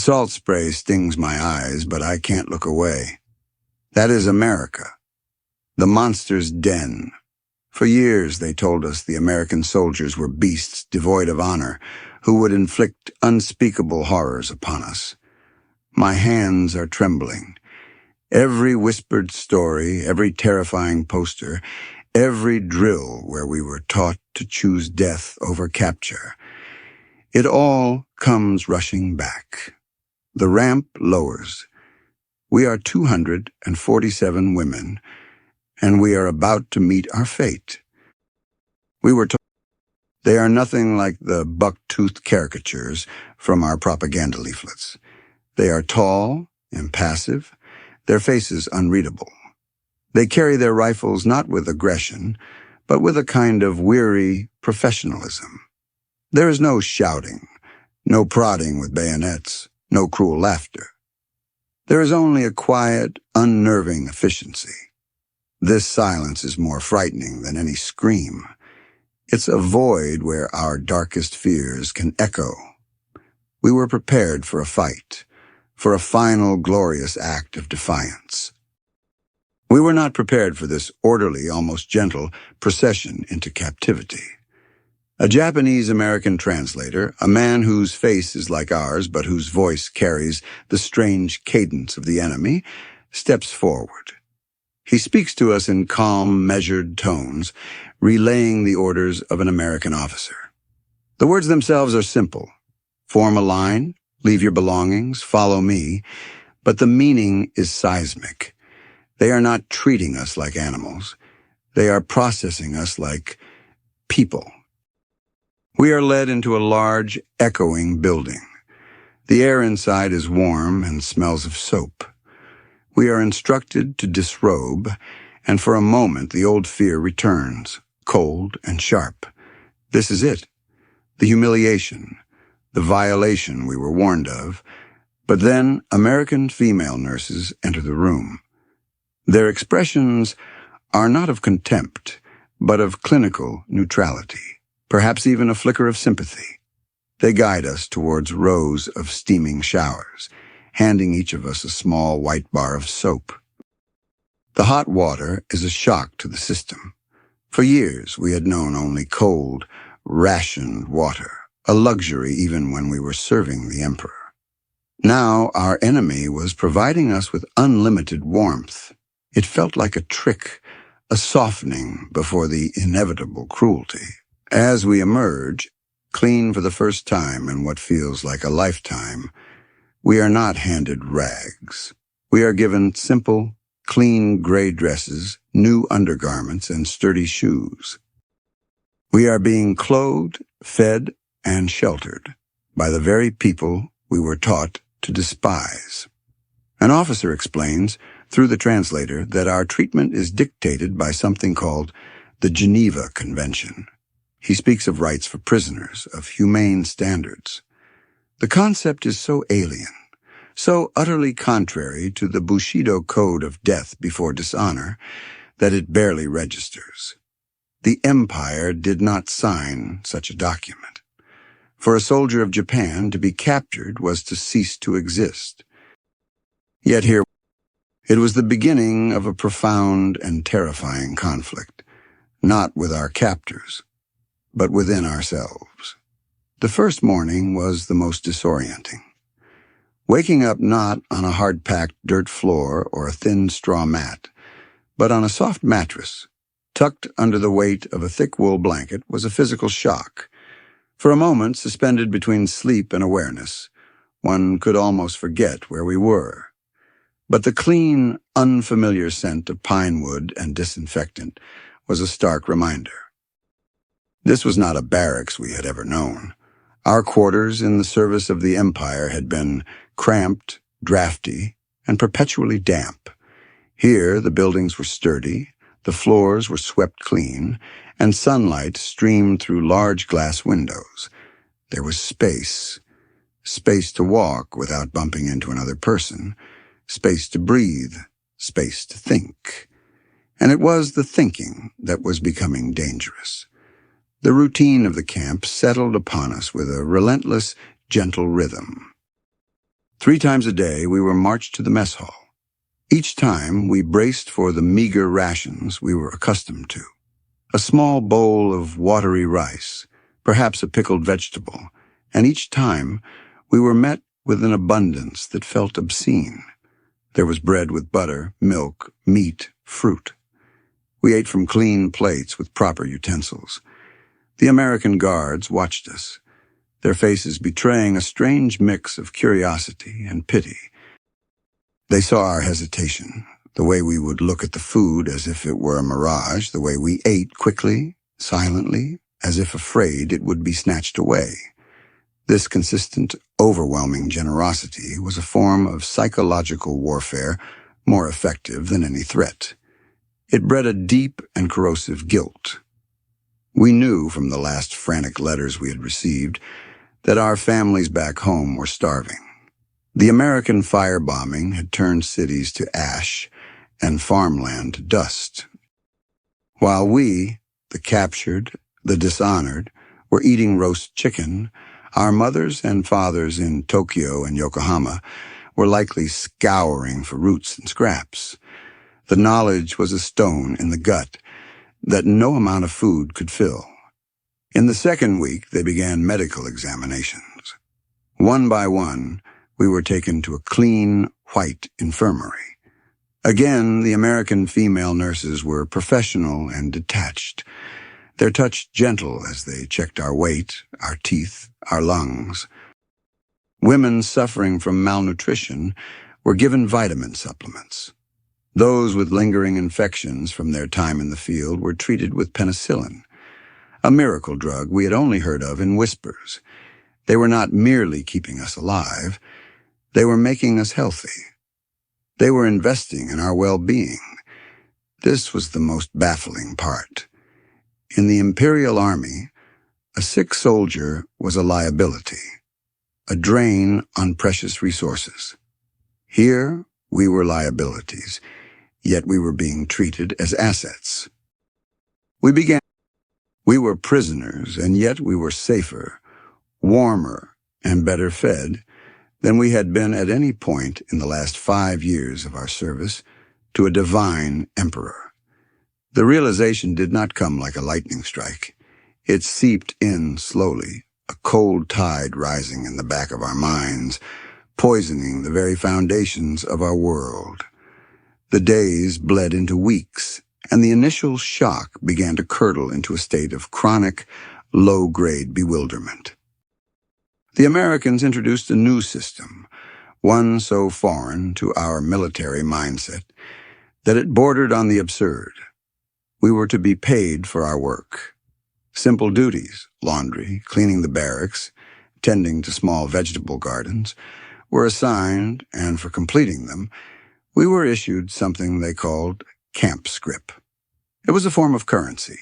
salt spray stings my eyes, but I can't look away. That is America, the monster's den. For years they told us the American soldiers were beasts devoid of honor, who would inflict unspeakable horrors upon us. My hands are trembling. Every whispered story, every terrifying poster, every drill where we were taught to choose death over capture, it all comes rushing back. The ramp lowers. We are 247 women, and we are about to meet our fate. We were told they are nothing like the buck-toothed caricatures from our propaganda leaflets. They are tall, impassive, their faces unreadable. They carry their rifles not with aggression, but with a kind of weary professionalism. There is no shouting, no prodding with bayonets, no cruel laughter. There is only a quiet, unnerving efficiency. This silence is more frightening than any scream. It's a void where our darkest fears can echo. We were prepared for a fight, for a final glorious act of defiance. We were not prepared for this orderly, almost gentle, procession into captivity. A Japanese-American translator, a man whose face is like ours but whose voice carries the strange cadence of the enemy, steps forward. He speaks to us in calm, measured tones, relaying the orders of an American officer. The words themselves are simple. Form a line, leave your belongings, follow me, but the meaning is seismic. They are not treating us like animals. They are processing us like people. We are led into a large, echoing building. The air inside is warm and smells of soap. We are instructed to disrobe, and for a moment the old fear returns, cold and sharp. This is it, the humiliation, the violation we were warned of. But then American female nurses enter the room. Their expressions are not of contempt, but of clinical neutrality, perhaps even a flicker of sympathy. They guide us towards rows of steaming showers, handing each of us a small white bar of soap. The hot water is a shock to the system. For years we had known only cold, rationed water, a luxury even when we were serving the emperor. Now our enemy was providing us with unlimited warmth. It felt like a trick, a softening before the inevitable cruelty. As we emerge, clean for the first time in what feels like a lifetime, we are not handed rags. We are given simple, clean gray dresses, new undergarments, and sturdy shoes. We are being clothed, fed, and sheltered by the very people we were taught to despise. An officer explains, through the translator, that our treatment is dictated by something called the Geneva Convention. He speaks of rights for prisoners, of humane standards. The concept is so alien, so utterly contrary to the Bushido code of death before dishonor, that it barely registers. The empire did not sign such a document. For a soldier of Japan, to be captured was to cease to exist. Yet here, it was the beginning of a profound and terrifying conflict, not with our captors, but within ourselves. The first morning was the most disorienting. Waking up not on a hard-packed dirt floor or a thin straw mat, but on a soft mattress, tucked under the weight of a thick wool blanket, was a physical shock. For a moment, suspended between sleep and awareness, one could almost forget where we were. But the clean, unfamiliar scent of pine wood and disinfectant was a stark reminder. This was not a barracks we had ever known. Our quarters in the service of the empire had been cramped, drafty, and perpetually damp. Here the buildings were sturdy, the floors were swept clean, and sunlight streamed through large glass windows. There was space to walk without bumping into another person, space to breathe, space to think. And it was the thinking that was becoming dangerous. The routine of the camp settled upon us with a relentless, gentle rhythm. 3 times a day, we were marched to the mess hall. Each time, we braced for the meager rations we were accustomed to. A small bowl of watery rice, perhaps a pickled vegetable, and each time, we were met with an abundance that felt obscene. There was bread with butter, milk, meat, fruit. We ate from clean plates with proper utensils. The American guards watched us, their faces betraying a strange mix of curiosity and pity. They saw our hesitation, the way we would look at the food as if it were a mirage, the way we ate quickly, silently, as if afraid it would be snatched away. This consistent, overwhelming generosity was a form of psychological warfare more effective than any threat. It bred a deep and corrosive guilt. We knew from the last frantic letters we had received that our families back home were starving. The American firebombing had turned cities to ash and farmland to dust. While we, the captured, the dishonored, were eating roast chicken, our mothers and fathers in Tokyo and Yokohama were likely scouring for roots and scraps. The knowledge was a stone in the gut that no amount of food could fill. In the second week, they began medical examinations. One by one, we were taken to a clean, white infirmary. Again, the American female nurses were professional and detached, their touch gentle as they checked our weight, our teeth, our lungs. Women suffering from malnutrition were given vitamin supplements. Those with lingering infections from their time in the field were treated with penicillin, a miracle drug we had only heard of in whispers. They were not merely keeping us alive, they were making us healthy. They were investing in our well-being. This was the most baffling part. In the Imperial Army, a sick soldier was a liability, a drain on precious resources. Here, we were liabilities, yet we were being treated as assets. We were prisoners, and yet we were safer, warmer, and better fed than we had been at any point in the last 5 years of our service to a divine emperor. The realization did not come like a lightning strike. It seeped in slowly, a cold tide rising in the back of our minds, poisoning the very foundations of our world. The days bled into weeks, and the initial shock began to curdle into a state of chronic, low-grade bewilderment. The Americans introduced a new system, one so foreign to our military mindset that it bordered on the absurd. We were to be paid for our work. Simple duties, laundry, cleaning the barracks, tending to small vegetable gardens, were assigned, and for completing them, we were issued something they called camp scrip. It was a form of currency,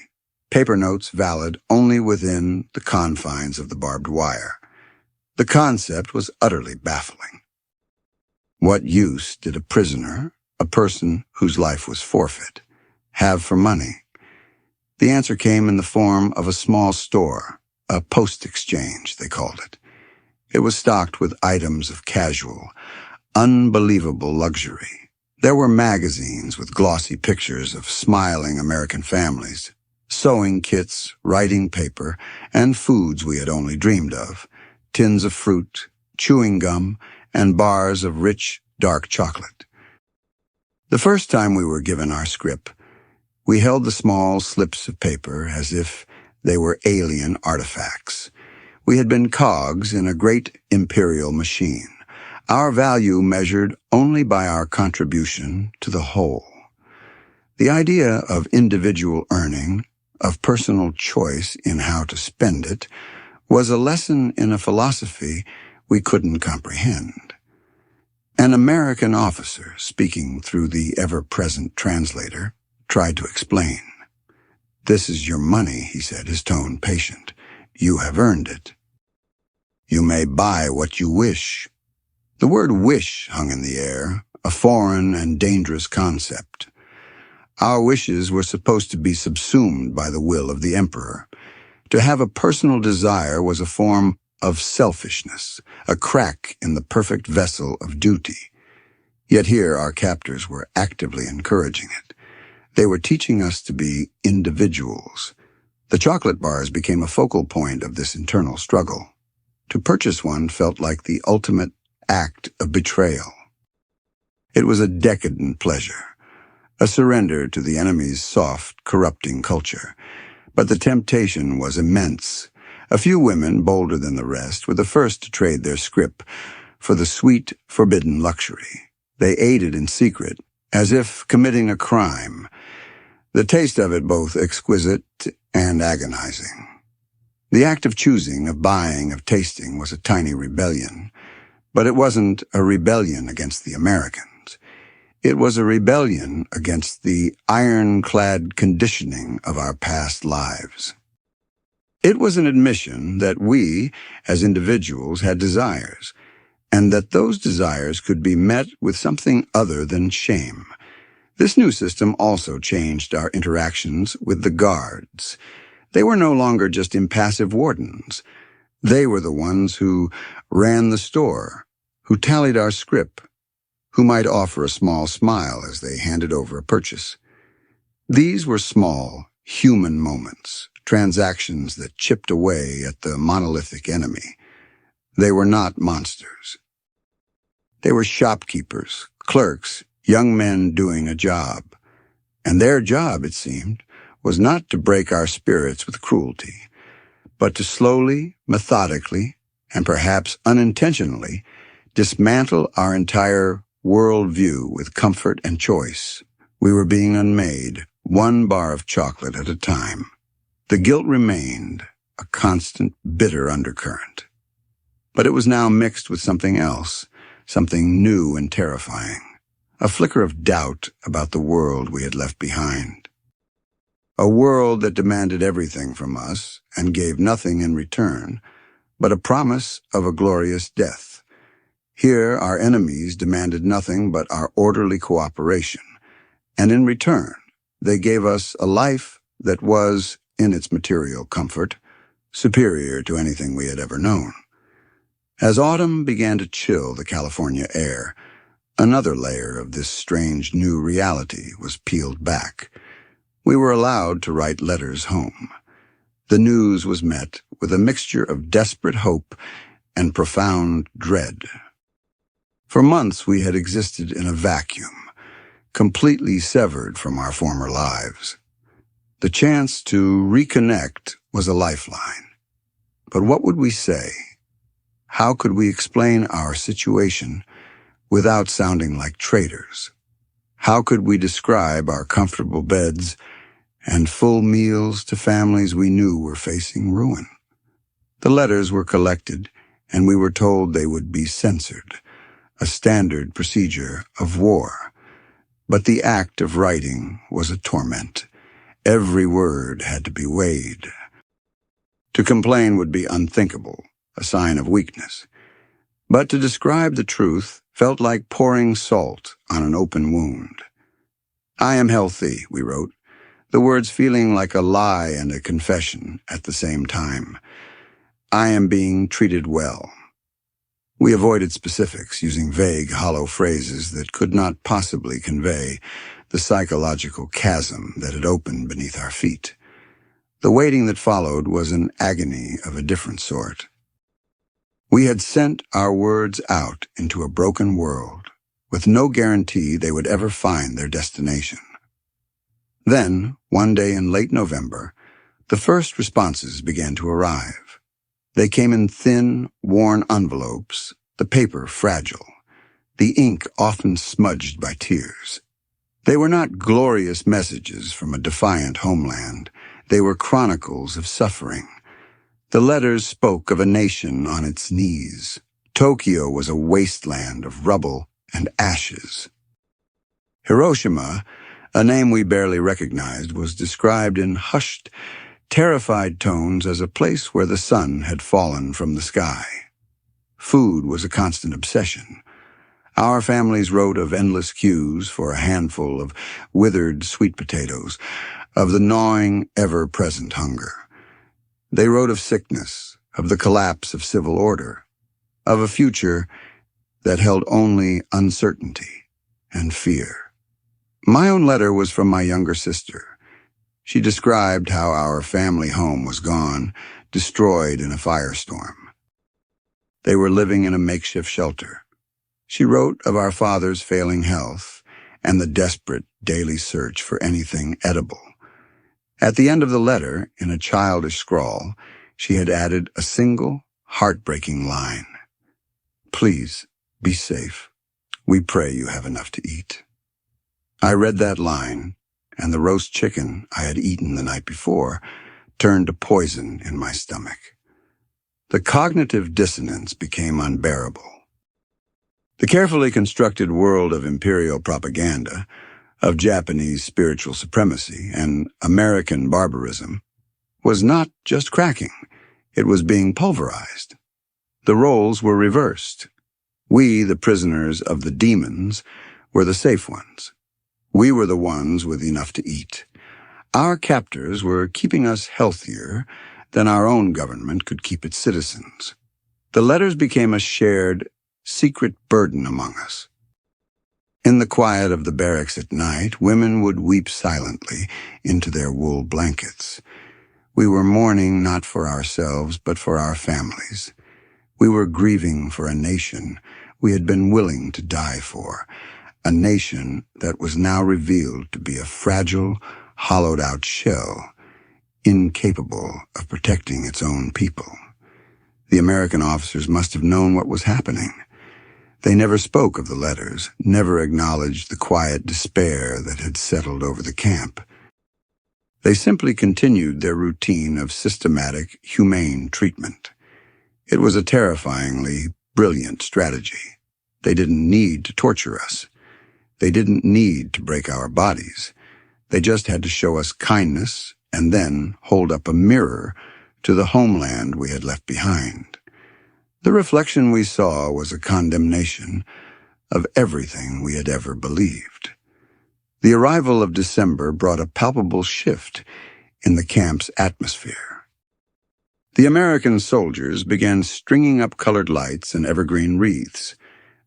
paper notes valid only within the confines of the barbed wire. The concept was utterly baffling. What use did a prisoner, a person whose life was forfeit, have for money? The answer came in the form of a small store, a post exchange, they called it. It was stocked with items of casual, unbelievable luxury. There were magazines with glossy pictures of smiling American families, sewing kits, writing paper, and foods we had only dreamed of, tins of fruit, chewing gum, and bars of rich, dark chocolate. The first time we were given our scrip, we held the small slips of paper as if they were alien artifacts. We had been cogs in a great imperial machine, our value measured only by our contribution to the whole. The idea of individual earning, of personal choice in how to spend it, was a lesson in a philosophy we couldn't comprehend. An American officer, speaking through the ever-present translator, tried to explain. "This is your money," he said, his tone patient. "You have earned it. You may buy what you wish." The word wish hung in the air, a foreign and dangerous concept. Our wishes were supposed to be subsumed by the will of the emperor. To have a personal desire was a form of selfishness, a crack in the perfect vessel of duty. Yet here our captors were actively encouraging it. They were teaching us to be individuals. The chocolate bars became a focal point of this internal struggle. To purchase one felt like the ultimate act of betrayal. It was a decadent pleasure, a surrender to the enemy's soft, corrupting culture. But the temptation was immense. A few women, bolder than the rest, were the first to trade their scrip for the sweet, forbidden luxury. They ate it in secret, as if committing a crime, the taste of it both exquisite and agonizing. The act of choosing, of buying, of tasting was a tiny rebellion, but it wasn't a rebellion against the Americans. It was a rebellion against the ironclad conditioning of our past lives. It was an admission that we, as individuals, had desires, and that those desires could be met with something other than shame. This new system also changed our interactions with the guards. They were no longer just impassive wardens. They were the ones who ran the store, who tallied our scrip, who might offer a small smile as they handed over a purchase. These were small, human moments, transactions that chipped away at the monolithic enemy. They were not monsters. They were shopkeepers, clerks, young men doing a job. And their job, it seemed, was not to break our spirits with cruelty, but to slowly, methodically, and perhaps unintentionally, dismantle our entire worldview with comfort and choice. We were being unmade, one bar of chocolate at a time. The guilt remained, a constant, bitter undercurrent. But it was now mixed with something else, something new and terrifying. A flicker of doubt about the world we had left behind. A world that demanded everything from us and gave nothing in return, but a promise of a glorious death. Here our enemies demanded nothing but our orderly cooperation, and in return they gave us a life that was, in its material comfort, superior to anything we had ever known. As autumn began to chill the California air, another layer of this strange new reality was peeled back. We were allowed to write letters home. The news was met with a mixture of desperate hope and profound dread. For months we had existed in a vacuum, completely severed from our former lives. The chance to reconnect was a lifeline. But what would we say? How could we explain our situation without sounding like traitors? How could we describe our comfortable beds and full meals to families we knew were facing ruin? The letters were collected, and we were told they would be censored, a standard procedure of war. But the act of writing was a torment. Every word had to be weighed. To complain would be unthinkable, a sign of weakness. But to describe the truth felt like pouring salt on an open wound. "I am healthy," we wrote, the words feeling like a lie and a confession at the same time. "I am being treated well." We avoided specifics, using vague, hollow phrases that could not possibly convey the psychological chasm that had opened beneath our feet. The waiting that followed was an agony of a different sort. We had sent our words out into a broken world, with no guarantee they would ever find their destination. Then, one day in late November, the first responses began to arrive. They came in thin, worn envelopes, the paper fragile, the ink often smudged by tears. They were not glorious messages from a defiant homeland. They were chronicles of suffering. The letters spoke of a nation on its knees. Tokyo was a wasteland of rubble and ashes. Hiroshima, a name we barely recognized, was described in hushed, terrified tones as a place where the sun had fallen from the sky. Food was a constant obsession. Our families wrote of endless queues for a handful of withered sweet potatoes, of the gnawing, ever-present hunger. They wrote of sickness, of the collapse of civil order, of a future that held only uncertainty and fear. My own letter was from my younger sister. She described how our family home was gone, destroyed in a firestorm. They were living in a makeshift shelter. She wrote of our father's failing health and the desperate daily search for anything edible. At the end of the letter, in a childish scrawl, she had added a single, heartbreaking line. "Please, be safe. We pray you have enough to eat." I read that line, and the roast chicken I had eaten the night before turned to poison in my stomach. The cognitive dissonance became unbearable. The carefully constructed world of imperial propaganda, of Japanese spiritual supremacy and American barbarism, was not just cracking, it was being pulverized. The roles were reversed. We, the prisoners of the demons, were the safe ones. We were the ones with enough to eat. Our captors were keeping us healthier than our own government could keep its citizens. The letters became a shared, secret burden among us. In the quiet of the barracks at night, women would weep silently into their wool blankets. We were mourning not for ourselves, but for our families. We were grieving for a nation we had been willing to die for, a nation that was now revealed to be a fragile, hollowed-out shell, incapable of protecting its own people. The American officers must have known what was happening. They never spoke of the letters, never acknowledged the quiet despair that had settled over the camp. They simply continued their routine of systematic, humane treatment. It was a terrifyingly brilliant strategy. They didn't need to torture us. They didn't need to break our bodies. They just had to show us kindness and then hold up a mirror to the homeland we had left behind. The reflection we saw was a condemnation of everything we had ever believed. The arrival of December brought a palpable shift in the camp's atmosphere. The American soldiers began stringing up colored lights and evergreen wreaths.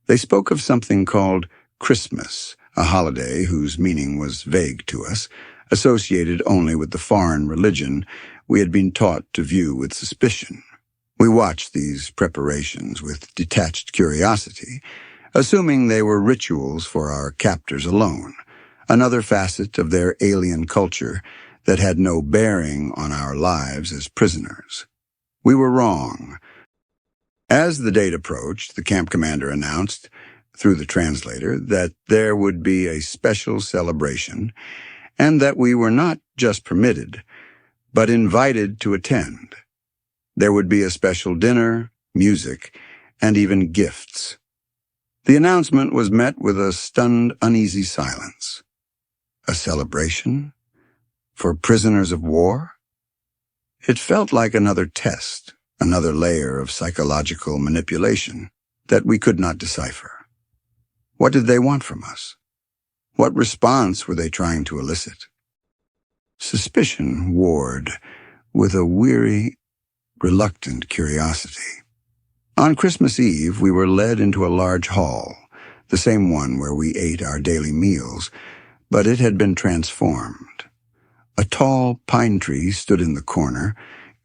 They spoke of something called Christmas, a holiday whose meaning was vague to us, associated only with the foreign religion we had been taught to view with suspicion. We watched these preparations with detached curiosity, assuming they were rituals for our captors alone, another facet of their alien culture that had no bearing on our lives as prisoners. We were wrong. As the date approached, the camp commander announced, through the translator, that there would be a special celebration and that we were not just permitted, but invited to attend. There would be a special dinner, music, and even gifts. The announcement was met with a stunned, uneasy silence. A celebration? For prisoners of war? It felt like another test, another layer of psychological manipulation that we could not decipher. What did they want from us? What response were they trying to elicit? Suspicion warred with a weary, reluctant curiosity. On Christmas Eve, we were led into a large hall, the same one where we ate our daily meals, but it had been transformed. A tall pine tree stood in the corner,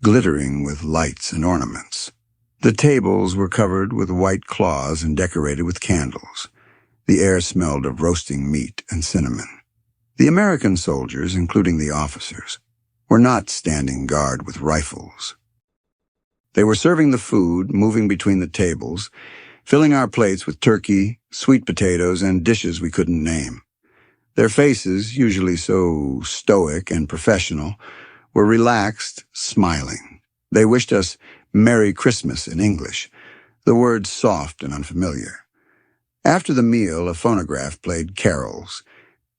glittering with lights and ornaments. The tables were covered with white cloths and decorated with candles. The air smelled of roasting meat and cinnamon. The American soldiers, including the officers, were not standing guard with rifles. They were serving the food, moving between the tables, filling our plates with turkey, sweet potatoes, and dishes we couldn't name. Their faces, usually so stoic and professional, were relaxed, smiling. They wished us Merry Christmas in English, the words soft and unfamiliar. After the meal, a phonograph played carols,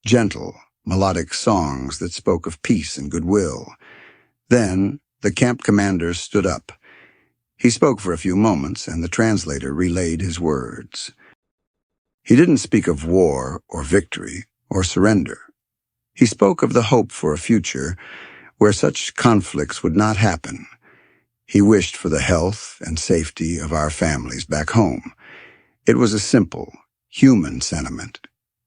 gentle, melodic songs that spoke of peace and goodwill. Then the camp commander stood up. He spoke for a few moments, and the translator relayed his words. He didn't speak of war or victory or surrender. He spoke of the hope for a future where such conflicts would not happen. He wished for the health and safety of our families back home. It was a simple, human sentiment,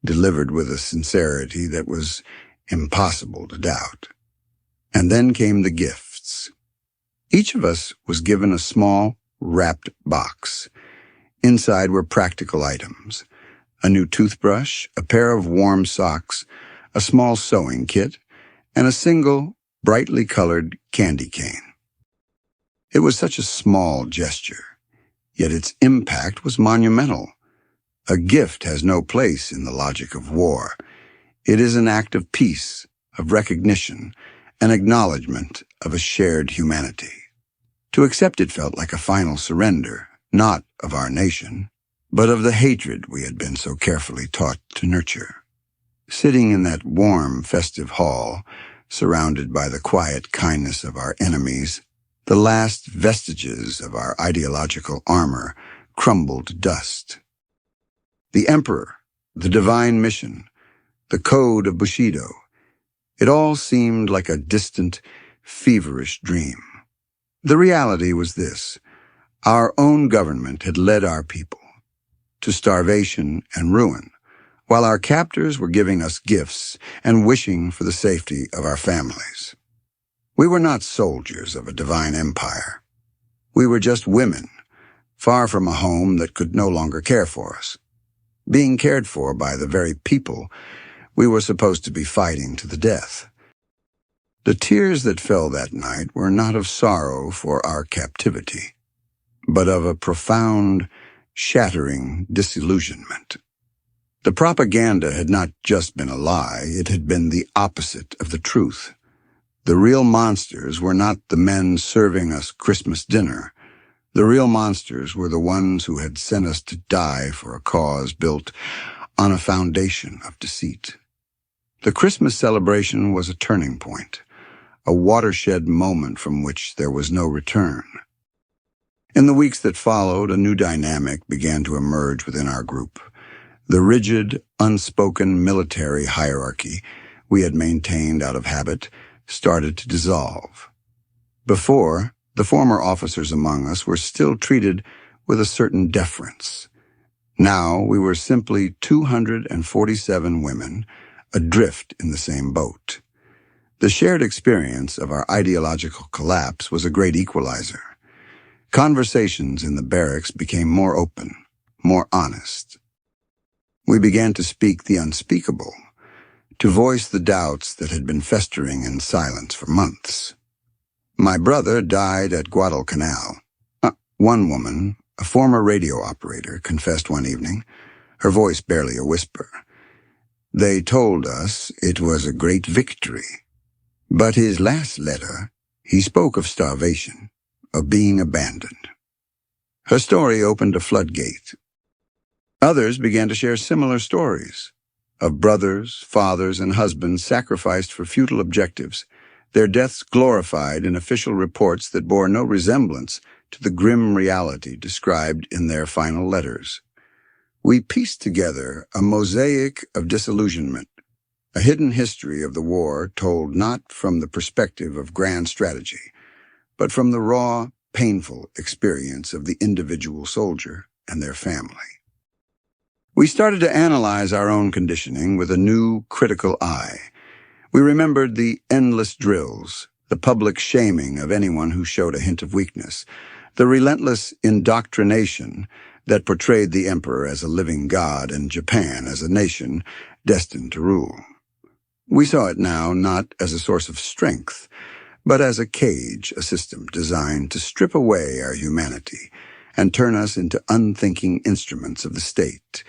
delivered with a sincerity that was impossible to doubt. And then came the gifts. Each of us was given a small, wrapped box. Inside were practical items: a new toothbrush, a pair of warm socks, a small sewing kit, and a single, brightly colored candy cane. It was such a small gesture, yet its impact was monumental. A gift has no place in the logic of war. It is an act of peace, of recognition, an acknowledgement of a shared humanity. To accept it felt like a final surrender, not of our nation, but of the hatred we had been so carefully taught to nurture. Sitting in that warm, festive hall, surrounded by the quiet kindness of our enemies, the last vestiges of our ideological armor crumbled to dust. The Emperor, the divine mission, the code of Bushido, it all seemed like a distant, feverish dream. The reality was this: our own government had led our people to starvation and ruin, while our captors were giving us gifts and wishing for the safety of our families. We were not soldiers of a divine empire. We were just women, far from a home that could no longer care for us, being cared for by the very people we were supposed to be fighting to the death. The tears that fell that night were not of sorrow for our captivity, but of a profound, shattering disillusionment. The propaganda had not just been a lie, it had been the opposite of the truth. The real monsters were not the men serving us Christmas dinner. The real monsters were the ones who had sent us to die for a cause built on a foundation of deceit. The Christmas celebration was a turning point, a watershed moment from which there was no return. In the weeks that followed, a new dynamic began to emerge within our group. The rigid, unspoken military hierarchy we had maintained out of habit started to dissolve. Before, the former officers among us were still treated with a certain deference. Now we were simply 247 women, adrift in the same boat. The shared experience of our ideological collapse was a great equalizer. Conversations in the barracks became more open, more honest. We began to speak the unspeakable, to voice the doubts that had been festering in silence for months. My brother died at Guadalcanal. One woman, a former radio operator, confessed one evening, her voice barely a whisper. They told us it was a great victory. But his last letter, he spoke of starvation, of being abandoned. Her story opened a floodgate. Others began to share similar stories of brothers, fathers, and husbands sacrificed for futile objectives, their deaths glorified in official reports that bore no resemblance to the grim reality described in their final letters. We pieced together a mosaic of disillusionment, a hidden history of the war told not from the perspective of grand strategy, but from the raw, painful experience of the individual soldier and their family. We started to analyze our own conditioning with a new, critical eye. We remembered the endless drills, the public shaming of anyone who showed a hint of weakness, the relentless indoctrination that portrayed the emperor as a living god and Japan as a nation destined to rule. We saw it now not as a source of strength, but as a cage, a system designed to strip away our humanity and turn us into unthinking instruments of the state.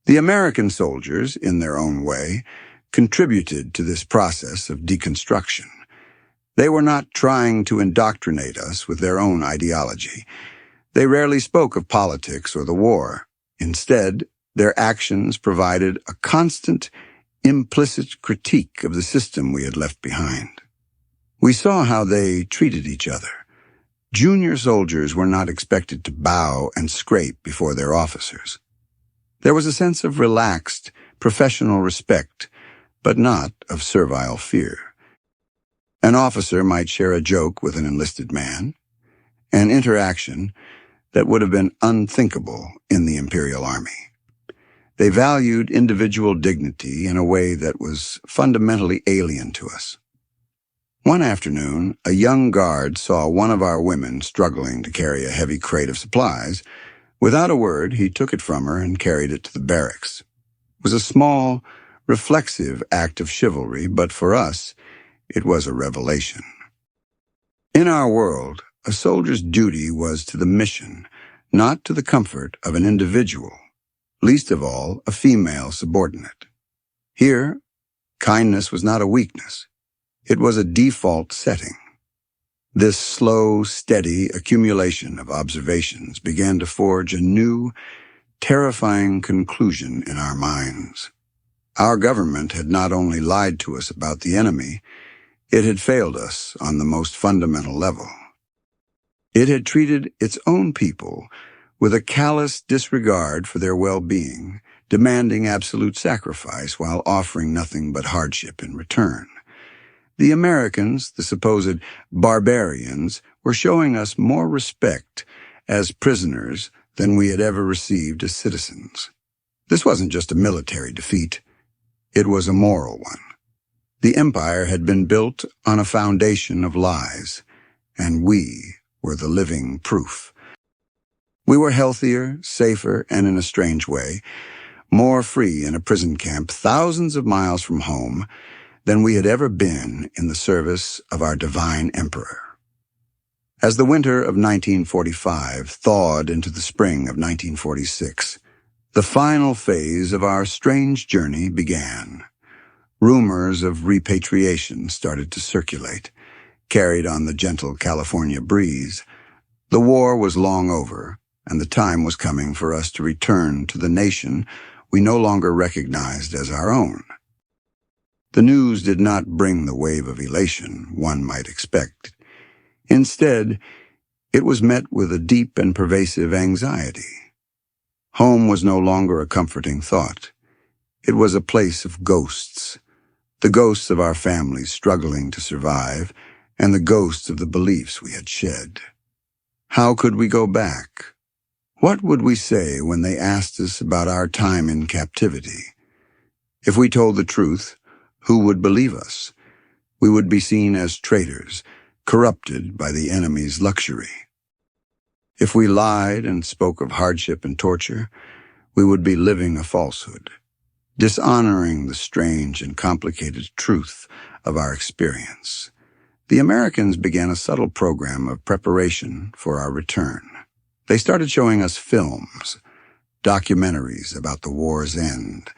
The American soldiers, in their own way, contributed to this process of deconstruction. They were not trying to indoctrinate us with their own ideology. They rarely spoke of politics or the war. Instead, their actions provided a constant, implicit critique of the system we had left behind. We saw how they treated each other. Junior soldiers were not expected to bow and scrape before their officers. There was a sense of relaxed, professional respect, but not of servile fear. An officer might share a joke with an enlisted man, an interaction that would have been unthinkable in the Imperial Army. They valued individual dignity in a way that was fundamentally alien to us. One afternoon, a young guard saw one of our women struggling to carry a heavy crate of supplies. Without a word, he took it from her and carried it to the barracks. It was a small, reflexive act of chivalry, but for us, it was a revelation. In our world, a soldier's duty was to the mission, not to the comfort of an individual, least of all a female subordinate. Here, kindness was not a weakness. It was a default setting. This slow, steady accumulation of observations began to forge a new, terrifying conclusion in our minds. Our government had not only lied to us about the enemy, it had failed us on the most fundamental level. It had treated its own people with a callous disregard for their well-being, demanding absolute sacrifice while offering nothing but hardship in return. The Americans, the supposed barbarians, were showing us more respect as prisoners than we had ever received as citizens. This wasn't just a military defeat. It was a moral one. The empire had been built on a foundation of lies, and we were the living proof. We were healthier, safer, and in a strange way, more free in a prison camp thousands of miles from home than we had ever been in the service of our divine emperor. As the winter of 1945 thawed into the spring of 1946, the final phase of our strange journey began. Rumors of repatriation started to circulate, carried on the gentle California breeze. The war was long over, and the time was coming for us to return to the nation we no longer recognized as our own. The news did not bring the wave of elation one might expect. Instead, it was met with a deep and pervasive anxiety. Home was no longer a comforting thought. It was a place of ghosts, the ghosts of our families struggling to survive, and the ghosts of the beliefs we had shed. How could we go back? What would we say when they asked us about our time in captivity? If we told the truth, who would believe us? We would be seen as traitors, corrupted by the enemy's luxury. If we lied and spoke of hardship and torture, we would be living a falsehood, dishonoring the strange and complicated truth of our experience. The Americans began a subtle program of preparation for our return. They started showing us films, documentaries about the war's end,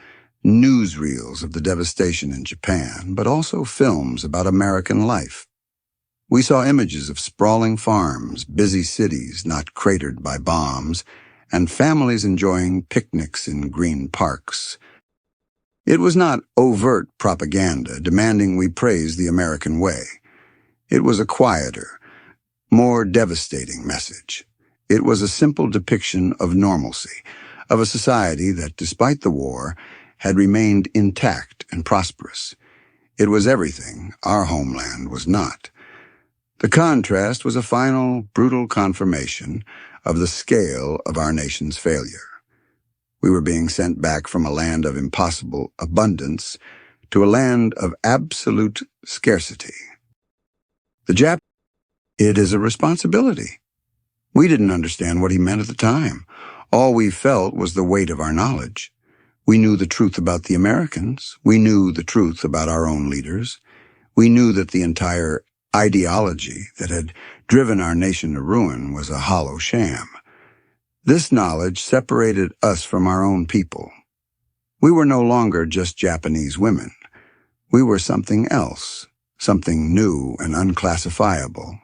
newsreels of the devastation in Japan, but also films about American life. We saw images of sprawling farms, busy cities not cratered by bombs, and families enjoying picnics in green parks. It was not overt propaganda demanding we praise the American way. It was a quieter, more devastating message. It was a simple depiction of normalcy, of a society that, despite the war, had remained intact and prosperous. It was everything our homeland was not. The contrast was a final, brutal confirmation of the scale of our nation's failure. We were being sent back from a land of impossible abundance to a land of absolute scarcity. It is a responsibility. We didn't understand what he meant at the time. All we felt was the weight of our knowledge. We knew the truth about the Americans. We knew the truth about our own leaders. We knew that the entire ideology that had driven our nation to ruin was a hollow sham. This knowledge separated us from our own people. We were no longer just Japanese women. We were something else, something new and unclassifiable.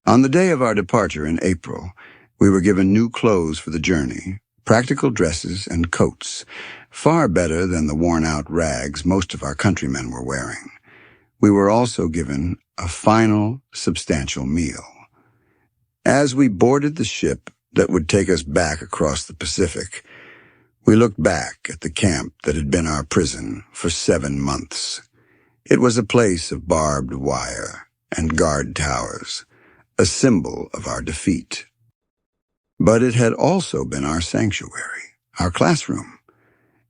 On the day of our departure in April, we were given new clothes for the journey, practical dresses and coats, far better than the worn-out rags most of our countrymen were wearing. We were also given a final, substantial meal. As we boarded the ship that would take us back across the Pacific, we looked back at the camp that had been our prison for 7 months. It was a place of barbed wire and guard towers, a symbol of our defeat. But it had also been our sanctuary, our classroom,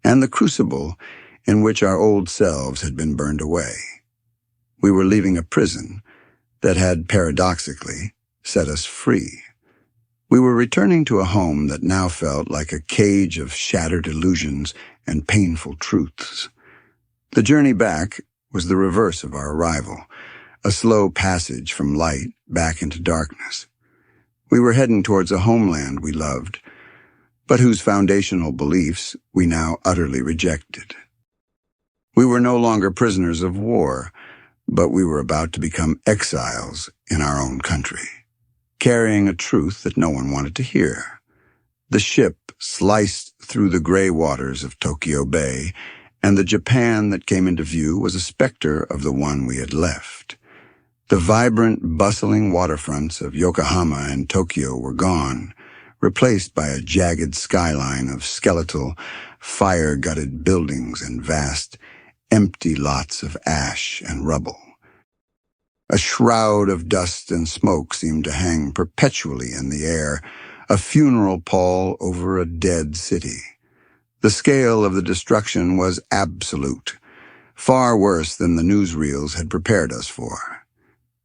and the crucible in which our old selves had been burned away. We were leaving a prison that had, paradoxically, set us free. We were returning to a home that now felt like a cage of shattered illusions and painful truths. The journey back was the reverse of our arrival, a slow passage from light back into darkness. We were heading towards a homeland we loved, but whose foundational beliefs we now utterly rejected. We were no longer prisoners of war, but we were about to become exiles in our own country, carrying a truth that no one wanted to hear. The ship sliced through the gray waters of Tokyo Bay, and the Japan that came into view was a specter of the one we had left. The vibrant, bustling waterfronts of Yokohama and Tokyo were gone, replaced by a jagged skyline of skeletal, fire-gutted buildings and vast, empty lots of ash and rubble. A shroud of dust and smoke seemed to hang perpetually in the air, a funeral pall over a dead city. The scale of the destruction was absolute, far worse than the newsreels had prepared us for.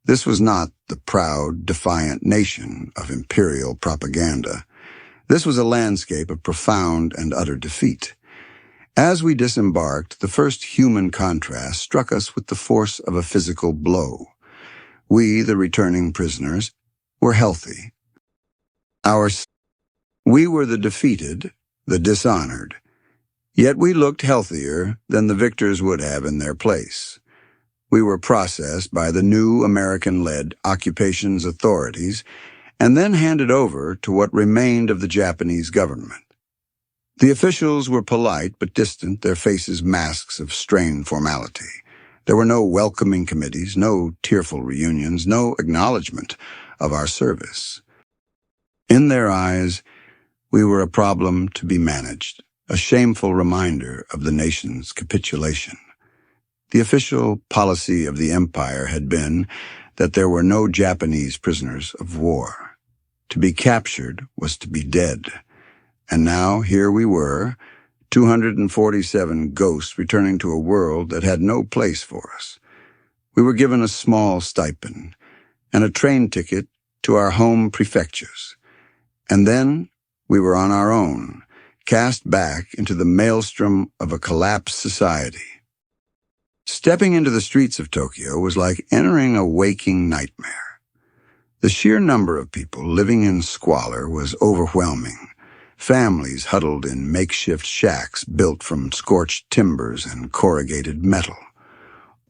This was not the proud, defiant nation of imperial propaganda. This was a landscape of profound and utter defeat. As we disembarked, the first human contrast struck us with the force of a physical blow. We, the returning prisoners, were healthy. We were the defeated, the dishonored. Yet we looked healthier than the victors would have in their place. We were processed by the new American-led occupations authorities and then handed over to what remained of the Japanese government. The officials were polite but distant, their faces masks of strained formality. There were no welcoming committees, no tearful reunions, no acknowledgement of our service. In their eyes, we were a problem to be managed, a shameful reminder of the nation's capitulation. The official policy of the empire had been that there were no Japanese prisoners of war. To be captured was to be dead. And now here we were, 247 ghosts returning to a world that had no place for us. We were given a small stipend and a train ticket to our home prefectures. And then we were on our own, cast back into the maelstrom of a collapsed society. Stepping into the streets of Tokyo was like entering a waking nightmare. The sheer number of people living in squalor was overwhelming. Families huddled in makeshift shacks built from scorched timbers and corrugated metal.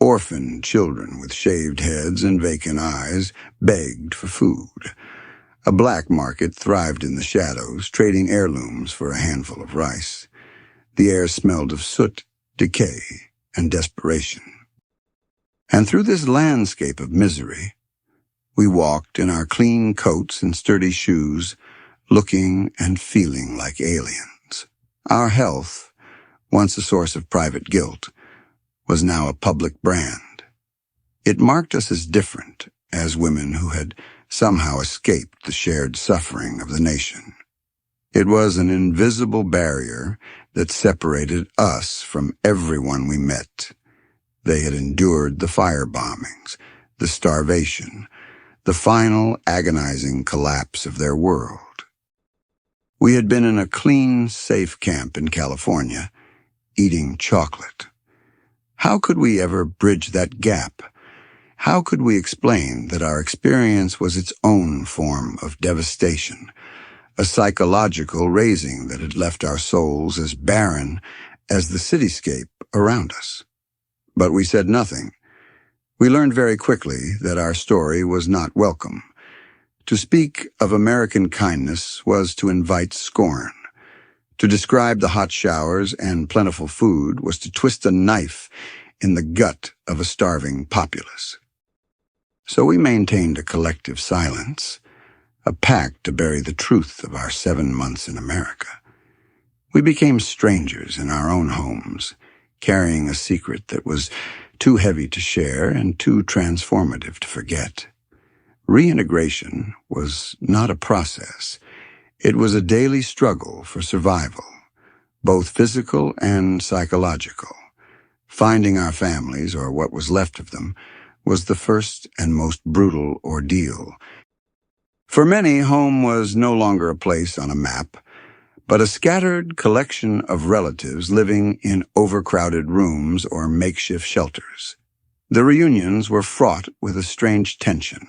Orphaned children with shaved heads and vacant eyes begged for food. A black market thrived in the shadows, trading heirlooms for a handful of rice. The air smelled of soot, decay, and desperation. And through this landscape of misery, we walked in our clean coats and sturdy shoes, looking and feeling like aliens. Our health, once a source of private guilt, was now a public brand. It marked us as different, as women who had somehow escaped the shared suffering of the nation. It was an invisible barrier that separated us from everyone we met. They had endured the fire bombings, the starvation, the final agonizing collapse of their world. We had been in a clean, safe camp in California, eating chocolate. How could we ever bridge that gap? How could we explain that our experience was its own form of devastation, a psychological razing that had left our souls as barren as the cityscape around us? But we said nothing. We learned very quickly that our story was not welcome. To speak of American kindness was to invite scorn. To describe the hot showers and plentiful food was to twist a knife in the gut of a starving populace. So we maintained a collective silence, a pact to bury the truth of our 7 months in America. We became strangers in our own homes, carrying a secret that was too heavy to share and too transformative to forget. Reintegration was not a process. It was a daily struggle for survival, both physical and psychological. Finding our families, or what was left of them, was the first and most brutal ordeal. For many, home was no longer a place on a map, but a scattered collection of relatives living in overcrowded rooms or makeshift shelters. The reunions were fraught with a strange tension,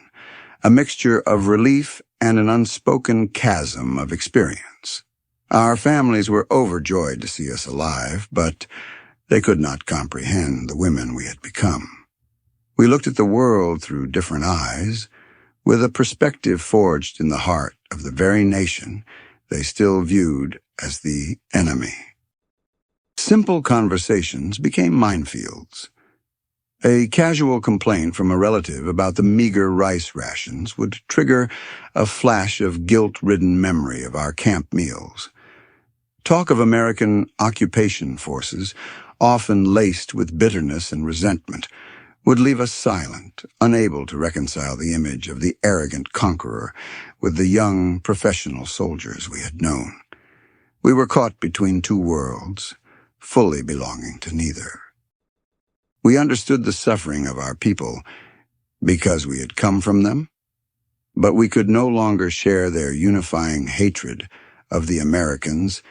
a mixture of relief and an unspoken chasm of experience. Our families were overjoyed to see us alive, but they could not comprehend the women we had become. We looked at the world through different eyes, with a perspective forged in the heart of the very nation they still viewed as the enemy. Simple conversations became minefields. A casual complaint from a relative about the meager rice rations would trigger a flash of guilt-ridden memory of our camp meals. Talk of American occupation forces, often laced with bitterness and resentment, would leave us silent, unable to reconcile the image of the arrogant conqueror with the young, professional soldiers we had known. We were caught between two worlds, fully belonging to neither. We understood the suffering of our people because we had come from them, but we could no longer share their unifying hatred of the Americans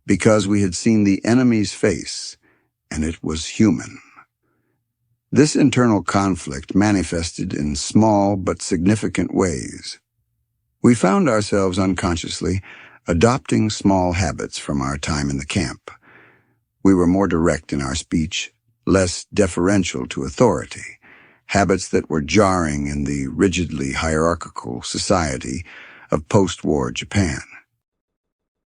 because we had seen the enemy's face, and it was human. This internal conflict manifested in small but significant ways. We found ourselves unconsciously adopting small habits from our time in the camp. We were more direct in our speech, less deferential to authority, habits that were jarring in the rigidly hierarchical society of post-war Japan.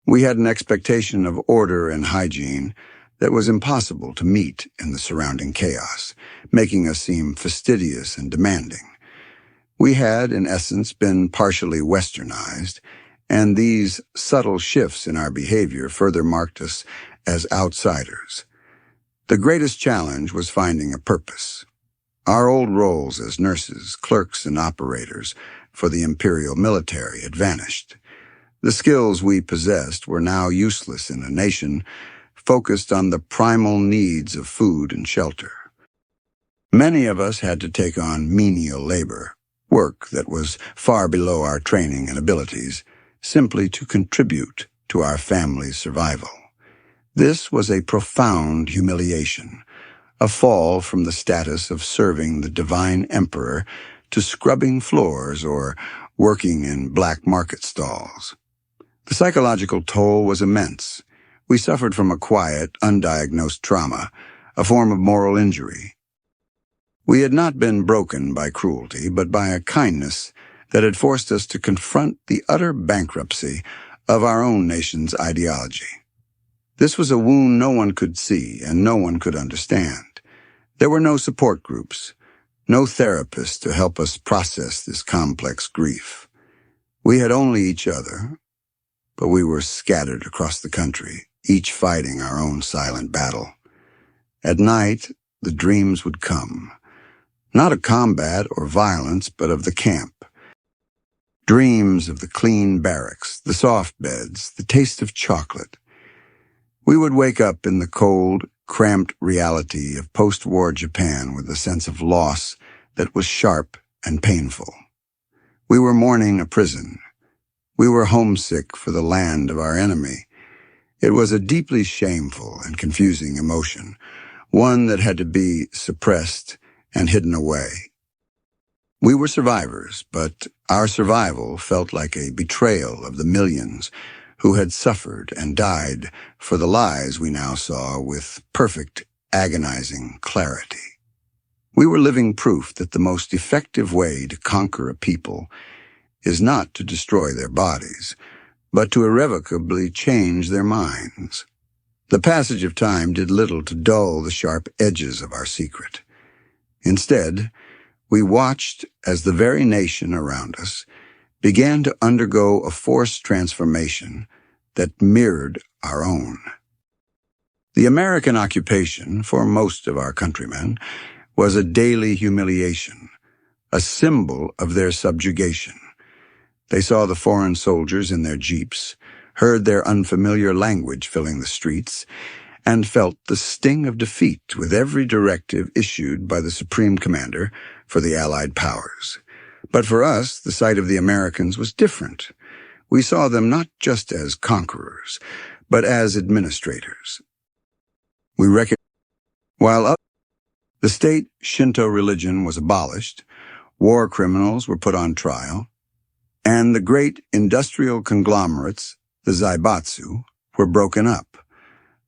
We had an expectation of order and hygiene that was impossible to meet in the surrounding chaos, making us seem fastidious and demanding. We had, in essence, been partially westernized, and these subtle shifts in our behavior further marked us as outsiders. The greatest challenge was finding a purpose. Our old roles as nurses, clerks, and operators for the imperial military had vanished. The skills we possessed were now useless in a nation focused on the primal needs of food and shelter. Many of us had to take on menial labor, work that was far below our training and abilities, simply to contribute to our family's survival. This was a profound humiliation, a fall from the status of serving the divine emperor to scrubbing floors or working in black market stalls. The psychological toll was immense. We suffered from a quiet, undiagnosed trauma, a form of moral injury. We had not been broken by cruelty, but by a kindness that had forced us to confront the utter bankruptcy of our own nation's ideology. This was a wound no one could see and no one could understand. There were no support groups, no therapists to help us process this complex grief. We had only each other, but we were scattered across the country, each fighting our own silent battle. At night, the dreams would come, not of combat or violence, but of the camp. Dreams of the clean barracks, the soft beds, the taste of chocolate. We would wake up in the cold, cramped reality of post-war Japan with a sense of loss that was sharp and painful. We were mourning a prison. We were homesick for the land of our enemy. It was a deeply shameful and confusing emotion, one that had to be suppressed and hidden away. We were survivors, but our survival felt like a betrayal of the millions who had suffered and died for the lies we now saw with perfect, agonizing clarity. We were living proof that the most effective way to conquer a people is not to destroy their bodies, but to irrevocably change their minds. The passage of time did little to dull the sharp edges of our secret. Instead, we watched as the very nation around us began to undergo a forced transformation that mirrored our own. The American occupation, for most of our countrymen, was a daily humiliation, a symbol of their subjugation. They saw the foreign soldiers in their jeeps, heard their unfamiliar language filling the streets, and felt the sting of defeat with every directive issued by the Supreme Commander for the Allied powers. But for us, the sight of the Americans was different. We saw them not just as conquerors, but as administrators. We reckoned while the state Shinto religion was abolished, war criminals were put on trial, and the great industrial conglomerates, the zaibatsu, were broken up.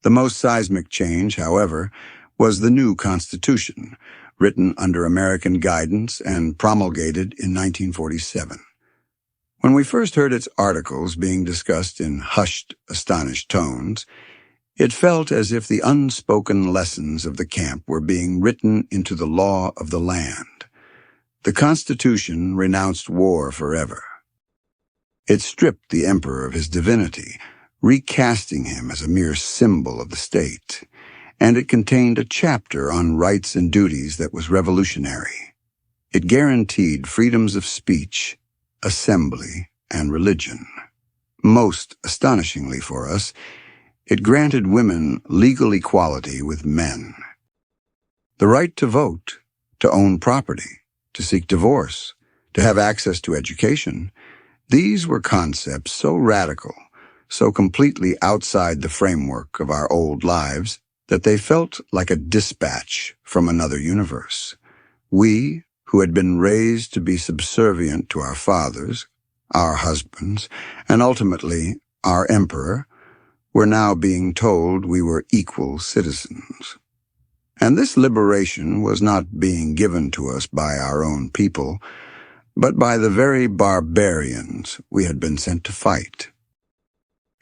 The most seismic change, however, was the new Constitution, written under American guidance and promulgated in 1947. When we first heard its articles being discussed in hushed, astonished tones, it felt as if the unspoken lessons of the camp were being written into the law of the land. The Constitution renounced war forever. It stripped the emperor of his divinity, recasting him as a mere symbol of the state, and it contained a chapter on rights and duties that was revolutionary. It guaranteed freedoms of speech, assembly, and religion. Most astonishingly for us, it granted women legal equality with men. The right to vote, to own property, to seek divorce, to have access to education, these were concepts so radical, so completely outside the framework of our old lives, that they felt like a dispatch from another universe. We, who had been raised to be subservient to our fathers, our husbands, and ultimately our emperor, were now being told we were equal citizens. And this liberation was not being given to us by our own people, but by the very barbarians we had been sent to fight.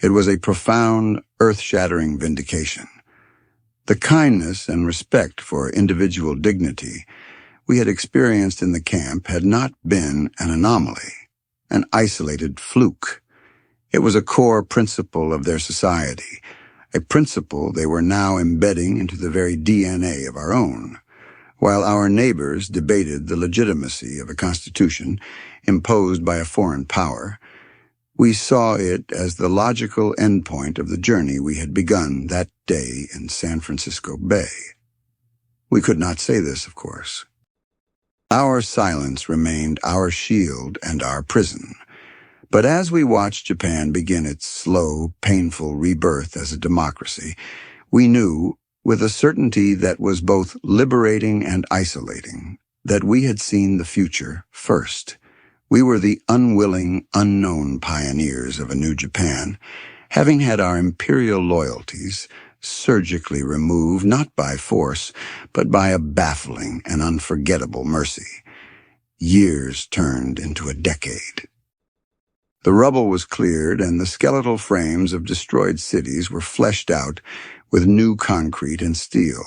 It was a profound, earth-shattering vindication. The kindness and respect for individual dignity we had experienced in the camp had not been an anomaly, an isolated fluke. It was a core principle of their society, a principle they were now embedding into the very DNA of our own. While our neighbors debated the legitimacy of a constitution imposed by a foreign power, we saw it as the logical endpoint of the journey we had begun that day in San Francisco Bay. We could not say this, of course. Our silence remained our shield and our prison. But as we watched Japan begin its slow, painful rebirth as a democracy, we knew, with a certainty that was both liberating and isolating, that we had seen the future first. We were the unwilling, unknown pioneers of a new Japan, having had our imperial loyalties surgically removed not by force, but by a baffling and unforgettable mercy. Years turned into a decade. The rubble was cleared, and the skeletal frames of destroyed cities were fleshed out with new concrete and steel.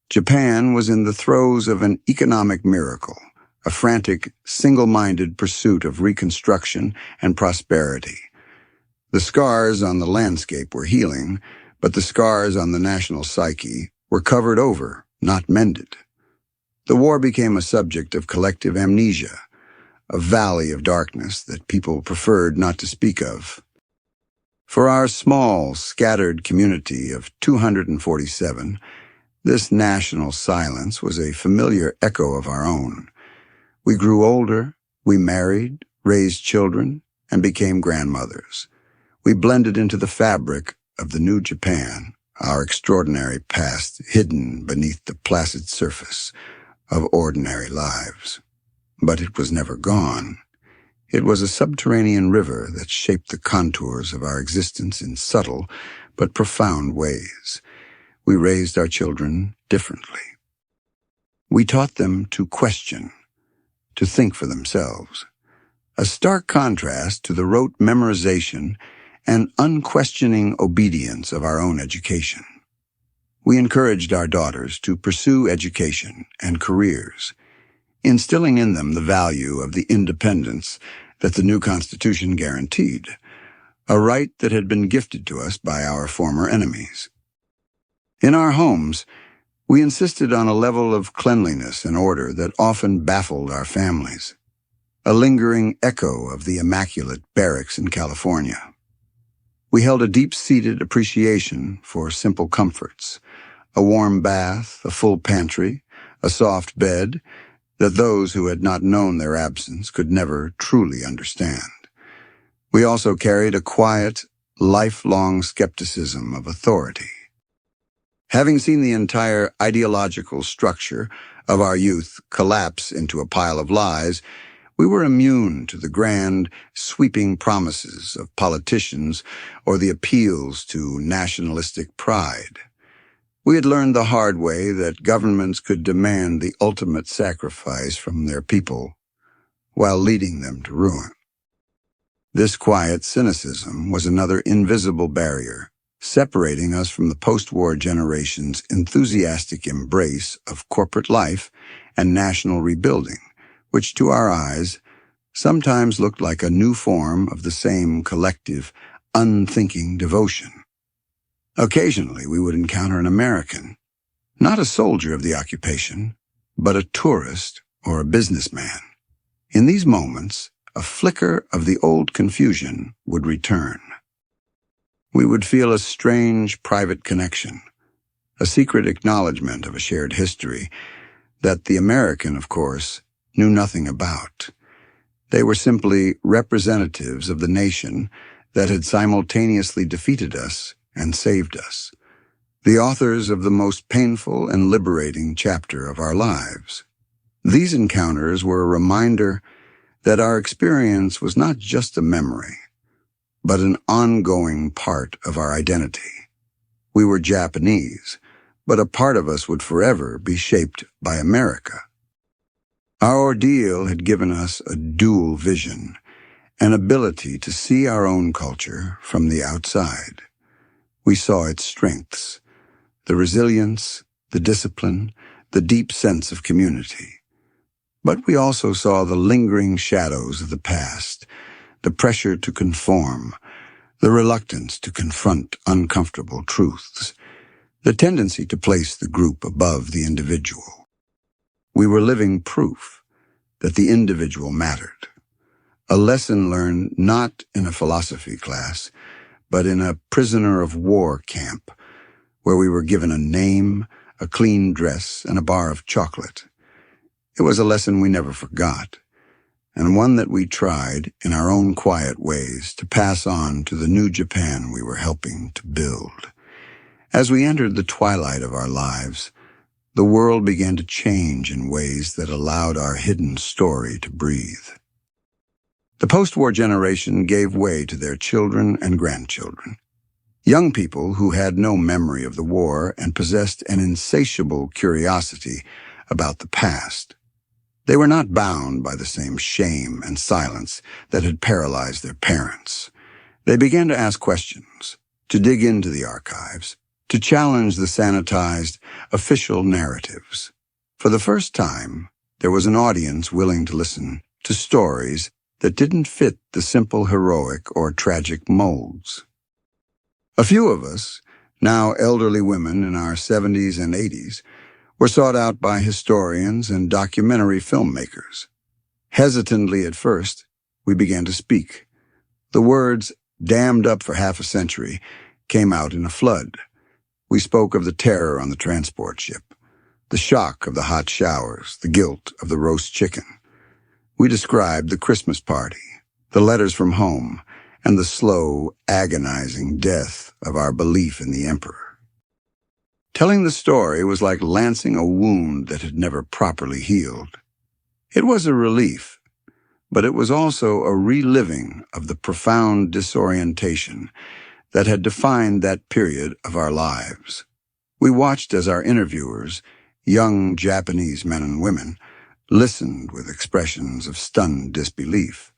Japan was in the throes of an economic miracle, a frantic, single-minded pursuit of reconstruction and prosperity. The scars on the landscape were healing, but the scars on the national psyche were covered over, not mended. The war became a subject of collective amnesia, a valley of darkness that people preferred not to speak of. For our small, scattered community of 247, this national silence was a familiar echo of our own. We grew older, we married, raised children, and became grandmothers. We blended into the fabric of the new Japan, our extraordinary past hidden beneath the placid surface of ordinary lives. But it was never gone. It was a subterranean river that shaped the contours of our existence in subtle but profound ways. We raised our children differently. We taught them to question, to think for themselves, a stark contrast to the rote memorization and unquestioning obedience of our own education. We encouraged our daughters to pursue education and careers, instilling in them the value of the independence that the new Constitution guaranteed, a right that had been gifted to us by our former enemies. In our homes, We insisted on a level of cleanliness and order that often baffled our families, a lingering echo of the immaculate barracks in California. We held a deep-seated appreciation for simple comforts, a warm bath, a full pantry, a soft bed, that those who had not known their absence could never truly understand. We also carried a quiet, lifelong skepticism of authority. Having seen the entire ideological structure of our youth collapse into a pile of lies, we were immune to the grand, sweeping promises of politicians or the appeals to nationalistic pride. We had learned the hard way that governments could demand the ultimate sacrifice from their people while leading them to ruin. This quiet cynicism was another invisible barrier, separating us from the post-war generation's enthusiastic embrace of corporate life and national rebuilding, which to our eyes sometimes looked like a new form of the same collective, unthinking devotion. Occasionally we would encounter an American, not a soldier of the occupation, but a tourist or a businessman. In these moments, a flicker of the old confusion would return. We would feel a strange private connection, a secret acknowledgement of a shared history that the American, of course, knew nothing about. They were simply representatives of the nation that had simultaneously defeated us and saved us, the authors of the most painful and liberating chapter of our lives. These encounters were a reminder that our experience was not just a memory, but an ongoing part of our identity. We were Japanese, but a part of us would forever be shaped by America. Our ordeal had given us a dual vision, an ability to see our own culture from the outside. We saw its strengths, the resilience, the discipline, the deep sense of community. But we also saw the lingering shadows of the past, the pressure to conform, the reluctance to confront uncomfortable truths, the tendency to place the group above the individual. We were living proof that the individual mattered, a lesson learned not in a philosophy class, but in a prisoner of war camp, where we were given a name, a clean dress, and a bar of chocolate. It was a lesson we never forgot, and one that we tried, in our own quiet ways, to pass on to the new Japan we were helping to build. As we entered the twilight of our lives, the world began to change in ways that allowed our hidden story to breathe. The post-war generation gave way to their children and grandchildren, young people who had no memory of the war and possessed an insatiable curiosity about the past. They were not bound by the same shame and silence that had paralyzed their parents. They began to ask questions, to dig into the archives, to challenge the sanitized, official narratives. For the first time, there was an audience willing to listen to stories that didn't fit the simple heroic or tragic molds. A few of us, now elderly women in our 70s and 80s, were sought out by historians and documentary filmmakers. Hesitantly at first, we began to speak. The words, dammed up for half a century, came out in a flood. We spoke of the terror on the transport ship, the shock of the hot showers, the guilt of the roast chicken. We described the Christmas party, the letters from home, and the slow, agonizing death of our belief in the emperor. Telling the story was like lancing a wound that had never properly healed. It was a relief, but it was also a reliving of the profound disorientation that had defined that period of our lives. We watched as our interviewers, young Japanese men and women, listened with expressions of stunned disbelief.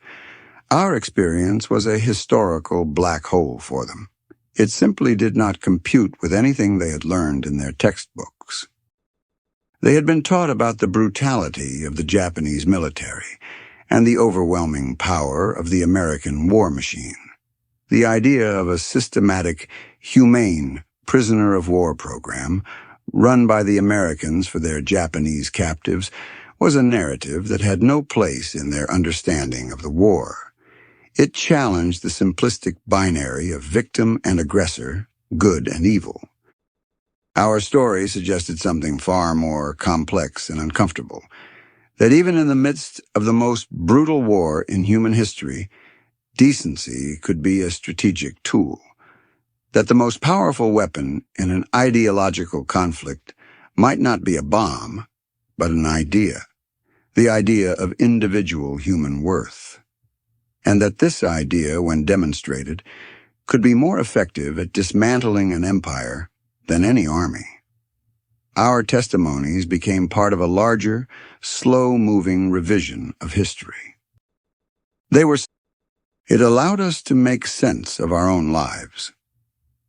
Our experience was a historical black hole for them. It simply did not compute with anything they had learned in their textbooks. They had been taught about the brutality of the Japanese military and the overwhelming power of the American war machine. The idea of a systematic, humane prisoner of war program run by the Americans for their Japanese captives, was a narrative that had no place in their understanding of the war. It challenged the simplistic binary of victim and aggressor, good and evil. Our story suggested something far more complex and uncomfortable, that even in the midst of the most brutal war in human history, decency could be a strategic tool, that the most powerful weapon in an ideological conflict might not be a bomb, but an idea, the idea of individual human worth, and that this idea, when demonstrated, could be more effective at dismantling an empire than any army. Our testimonies became part of a larger, slow-moving revision of history. It allowed us to make sense of our own lives,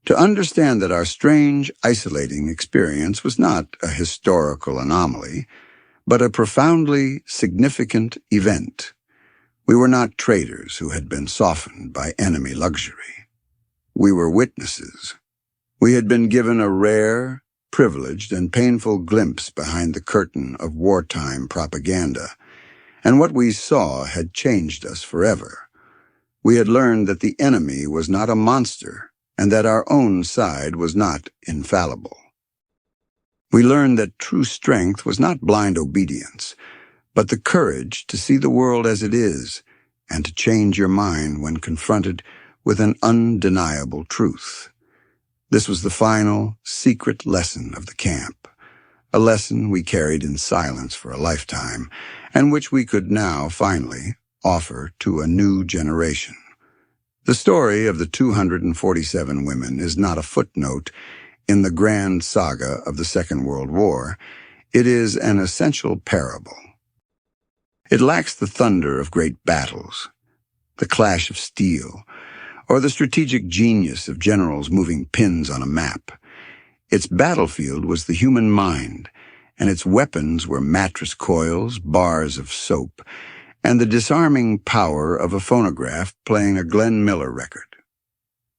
to understand that our strange, isolating experience was not a historical anomaly, but a profoundly significant event. We were not traitors who had been softened by enemy luxury. We were witnesses. We had been given a rare, privileged, and painful glimpse behind the curtain of wartime propaganda, and what we saw had changed us forever. We had learned that the enemy was not a monster, and that our own side was not infallible. We learned that true strength was not blind obedience, but the courage to see the world as it is, and to change your mind when confronted with an undeniable truth. This was the final, secret lesson of the camp, a lesson we carried in silence for a lifetime, and which we could now, finally, offer to a new generation. The story of the 247 women is not a footnote in the grand saga of the Second World War. It is an essential parable. It lacks the thunder of great battles, the clash of steel, or the strategic genius of generals moving pins on a map. Its battlefield was the human mind, and its weapons were mattress coils, bars of soap, and the disarming power of a phonograph playing a Glenn Miller record.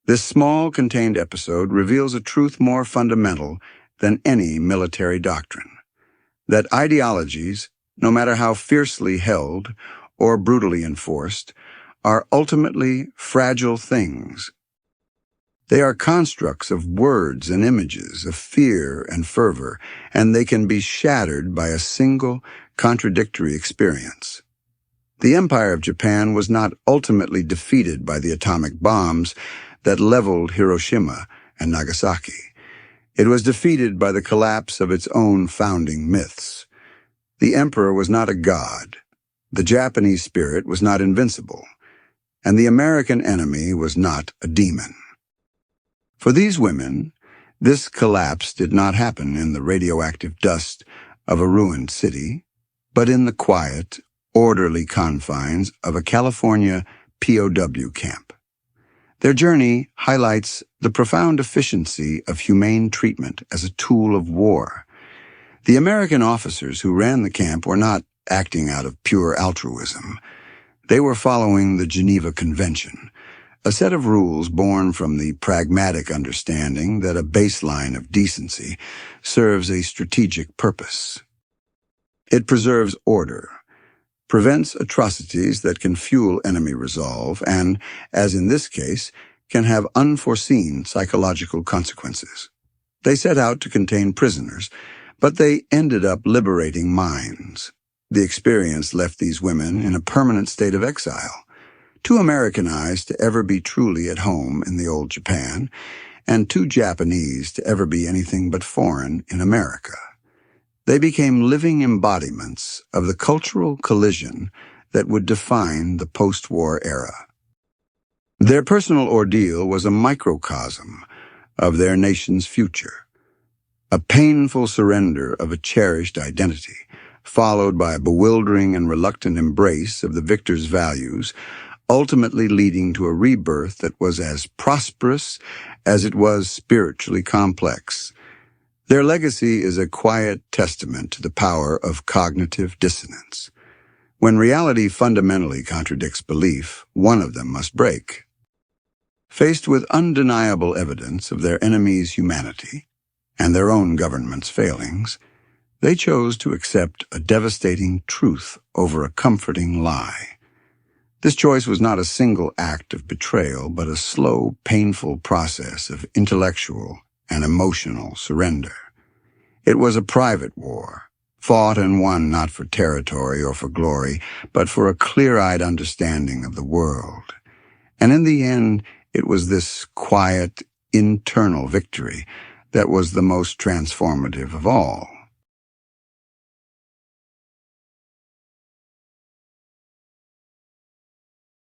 This small, contained episode reveals a truth more fundamental than any military doctrine, that ideologies, no matter how fiercely held or brutally enforced, are ultimately fragile things. They are constructs of words and images, of fear and fervor, and they can be shattered by a single, contradictory experience. The Empire of Japan was not ultimately defeated by the atomic bombs that leveled Hiroshima and Nagasaki. It was defeated by the collapse of its own founding myths. The emperor was not a god, the Japanese spirit was not invincible, and the American enemy was not a demon. For these women, this collapse did not happen in the radioactive dust of a ruined city, but in the quiet, orderly confines of a California POW camp. Their journey highlights the profound efficiency of humane treatment as a tool of war. The American officers who ran the camp were not acting out of pure altruism. They were following the Geneva Convention, a set of rules born from the pragmatic understanding that a baseline of decency serves a strategic purpose. It preserves order, prevents atrocities that can fuel enemy resolve, and, as in this case, can have unforeseen psychological consequences. They set out to contain prisoners, but they ended up liberating minds. The experience left these women in a permanent state of exile, too Americanized to ever be truly at home in the old Japan, and too Japanese to ever be anything but foreign in America. They became living embodiments of the cultural collision that would define the post-war era. Their personal ordeal was a microcosm of their nation's future, a painful surrender of a cherished identity, followed by a bewildering and reluctant embrace of the victor's values, ultimately leading to a rebirth that was as prosperous as it was spiritually complex. Their legacy is a quiet testament to the power of cognitive dissonance. When reality fundamentally contradicts belief, one of them must break. Faced with undeniable evidence of their enemy's humanity, and their own government's failings, they chose to accept a devastating truth over a comforting lie. This choice was not a single act of betrayal, but a slow, painful process of intellectual and emotional surrender. It was a private war, fought and won not for territory or for glory, but for a clear-eyed understanding of the world. And in the end, it was this quiet, internal victory that was the most transformative of all.